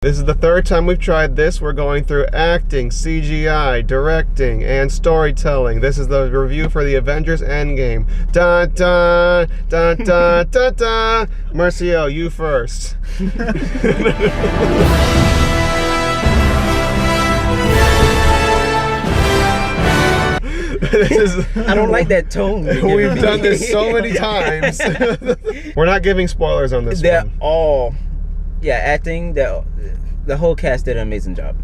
This is the third time we've tried this. We're going through acting, CGI, directing, and storytelling. This is the review for the Avengers Endgame. Dun dun dun dun dun dun. Marcio, you first. I don't like that tone. We've done this so many times. We're not giving spoilers on this They're one. all, acting. The whole cast did an amazing job.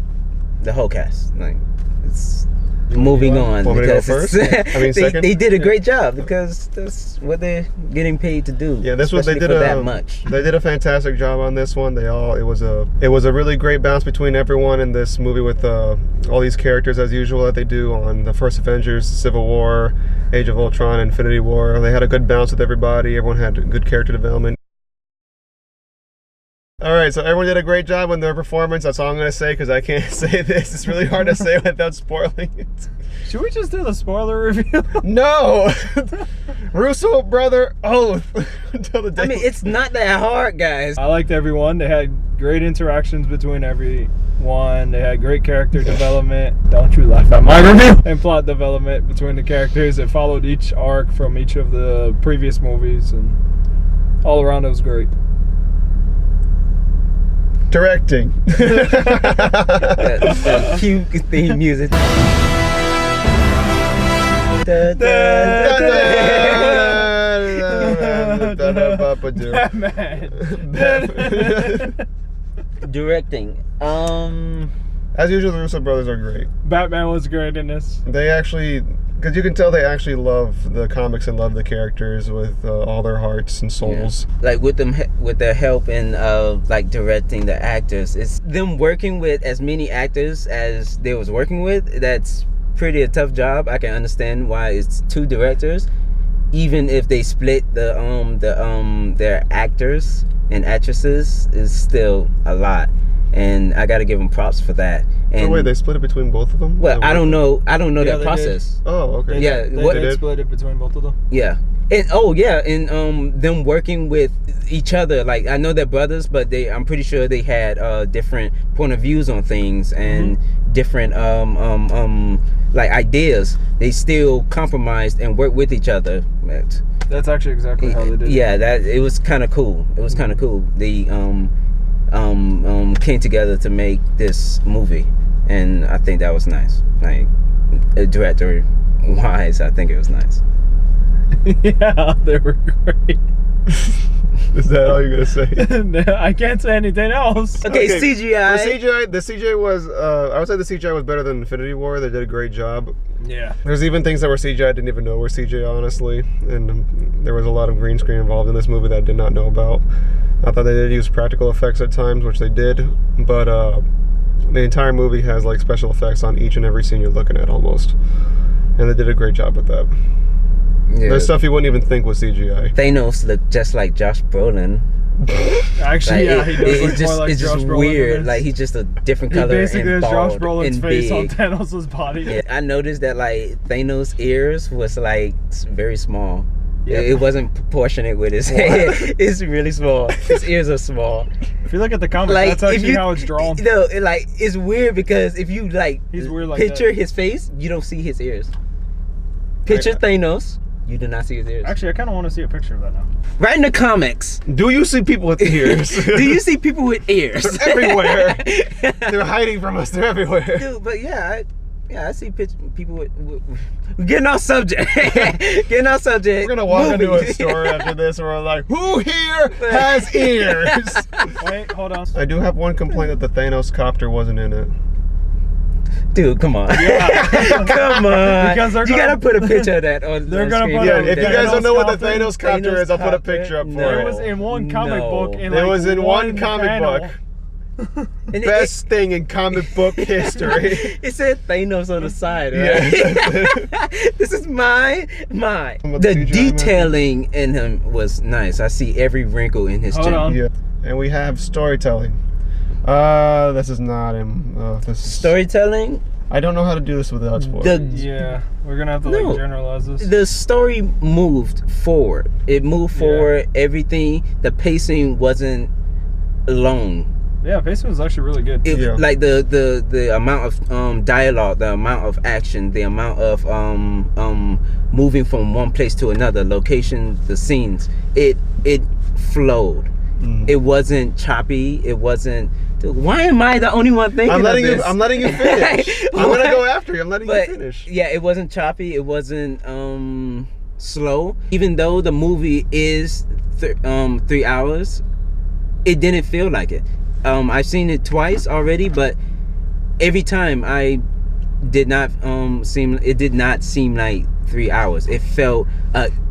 The whole cast, like, it's moving on because they did a great job because that's what they're getting paid to do. Yeah, this was they did that much. They did a fantastic job on this one. It was a really great balance between everyone in this movie with all these characters as usual that they do on the first Avengers, Civil War, Age of Ultron, Infinity War. They had a good balance with everybody. Everyone had good character development. Alright, so everyone did a great job on their performance. That's all I'm going to say because I can't say this. It's really hard to say without spoiling it. Should we just do the spoiler review? No! Russo brother oath. Until the day. I mean, it's not that hard, guys. I liked everyone. They had great interactions between everyone. They had great character development. Don't you laugh at my review. And plot development between the characters. It followed each arc from each of the previous movies. And all around it was great. Directing. The cue theme music. Batman. Directing. As usual, the Russo brothers are great. Batman was great in this. They actually, because you can tell they actually love the comics and love the characters with all their hearts and souls. Yeah. Like with their help in like directing the actors, it's them working with as many actors as they was working with. That's pretty a tough job. I can understand why it's 2 directors, even if they split their actors and actresses, is still a lot. And I got to give them props for that. And so wait, they split it between both of them? Well, I don't know that process. Oh, okay. They did split it between both of them. Yeah. And them working with each other. Like, I know they're brothers, but I'm pretty sure they had different point of views on things and different like ideas. They still compromised and worked with each other. That's actually exactly how they did it. Yeah, it was kind of cool. It was kind of cool. They came together to make this movie, and I think that was nice. Like, director wise, I think it was nice. Yeah, they were great. Is that all you're gonna say? No, I can't say anything else. Okay, CGI. The CGI was, I would say the CGI was better than Infinity War. They did a great job. Yeah. There's even things that were CGI I didn't even know were CGI, honestly. And there was a lot of green screen involved in this movie that I did not know about. I thought they did use practical effects at times, which they did, but the entire movie has like special effects on each and every scene you're looking at almost. And they did a great job with that. Yeah. There's stuff you wouldn't even think was CGI. Thanos looked just like Josh Brolin. Actually, like, yeah, he does look more like it's Josh just Brolin. Weird. Like, he's just a different color. He basically and has bald Josh Brolin's and face big. on Thanos' body. Yeah, I noticed that like Thanos' ears was like very small. Yep. It wasn't proportionate with his head. It's really small. His ears are small. If you look at the comics, like, that's actually how it's drawn. No, it's weird because if you he's weird like picture that. his face, you don't see his ears. Picture Thanos, you do not see his ears. Actually, I kind of want to see a picture of that now. Right in the comics. Do you see people with ears? Do you see people with ears? They're everywhere. They're hiding from us. They're everywhere. Dude, but yeah, I see people with getting off subject. Getting off subject. We're gonna walk into a store after this and we're like, who here has ears? Wait, hold on. I do have one complaint that the Thanos copter wasn't in it. Dude, come on. Yeah. Come on. Because you gotta put a picture of that on They're gonna screen. put Yeah, if you guys don't know what the copter- Thanos copter is, I'll put a picture up for No. it. It was in one comic book. In It was in one comic panel. book. And Best thing in comic book history. It said Thanos on the side, right? Yeah. This is mine. About The CGI, detailing in him was nice. I see every wrinkle in his Hold chin. on. Yeah. And we have storytelling. This is not him. This is... Storytelling. I don't know how to do this without spoilers. Yeah, we're gonna have to like generalize this. The story moved forward. It moved forward. Everything. The pacing wasn't long. Yeah, pacing was actually really good. It, Yeah. Like the amount of dialogue, the amount of action, the amount of moving from one place to another, location, the scenes, it flowed. It wasn't choppy. It wasn't. Dude, why am I the only one thinking I'm letting of this? I'm letting you finish. I'm gonna go after you. I'm letting you finish. Yeah, it wasn't choppy. It wasn't slow. Even though the movie is 3 hours, it didn't feel like it. I've seen it twice already, but every time I did not it did not seem like 3 hours. It felt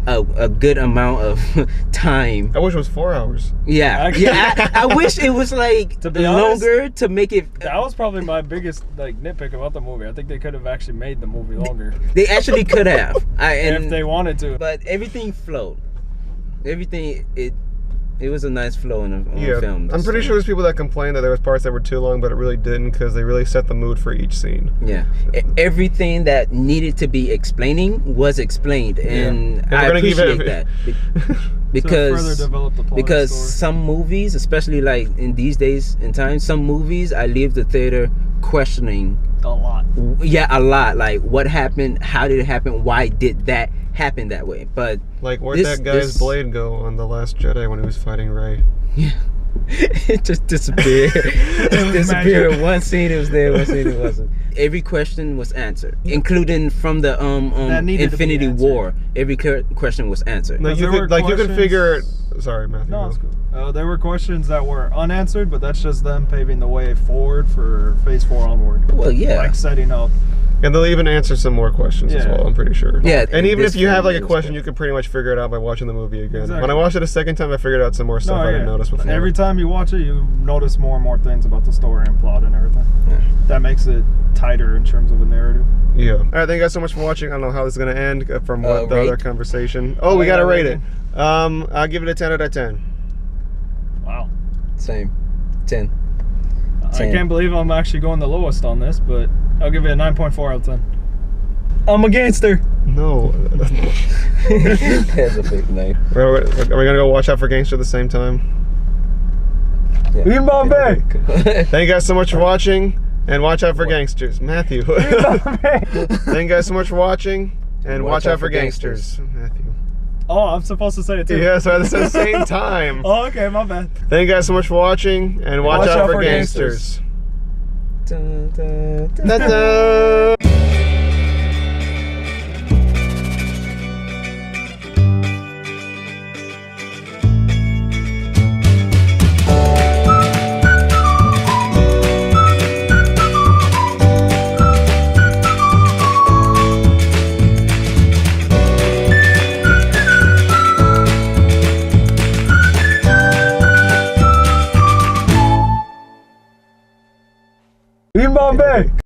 a good amount of time. I wish it was 4 hours. Yeah, Actually- I wish it was like To be honest, longer to make it. That was probably my biggest like nitpick about the movie. I think they could have actually made the movie longer They actually could have. if they wanted to. But everything flowed. Everything it was a nice flow in the Yeah, film. I'm pretty sure there's people that complain that there was parts that were too long, but it really didn't because they really set the mood for each scene. Yeah, everything that needed to be explaining was explained, and And we're I gonna give it- appreciate that To because further develop the plot because of the story. some movies, especially like in these days and times, some movies I leave the theater questioning. A lot. Yeah, a lot. Like, what happened? How did it happen? Why did that happen that way? But Like, where'd This- that guy's this- blade go on The Last Jedi when he was fighting Rey? yeah, it just disappeared. It disappeared. magic. One scene it was there, one scene it wasn't. Every question was answered, including from the That needed to be Infinity answered. War. Every question was answered. Like, There you were could, like, you could figure. questions- Sorry, Matthew. No, go. it's cool. There were questions that were unanswered, but that's just them paving the way forward for Phase 4 onward. Well, yeah. Like setting up. And they'll even answer some more questions as Yeah. well, I'm pretty sure. Yeah, And even this if you have film like a was question, good. you could pretty much figure it out by watching the movie again. Exactly. When I watched it a second time, I figured out some more stuff I didn't notice before. Every time you watch it, you notice more and more things about the story and plot and everything. Yeah. That makes it tighter in terms of a narrative. Yeah. All right, thank you guys so much for watching. I don't know how this is going to end from what the Rate? other conversation. Oh, we yeah, got to rate rating. it. I'll give it a 10 out of 10. Wow. Same. 10. I 10. can't believe I'm actually going the lowest on this, but I'll give it a 9.4 out of 10. I'm a gangster. No. That's a big name. Are we going to go watch out for Gangster at the same time? Yeah. In Bombay. Thank you guys so much for watching. And watch out for gangsters. Matthew. Thank you guys so much for watching. And watch out for gangsters. Matthew. Oh, I'm supposed to say it too. Yeah, so at the same time. Oh, okay, my bad. Thank you guys so much for watching. And watch out for gangsters. Dun, dun, dun. Ta-da! In Bombay.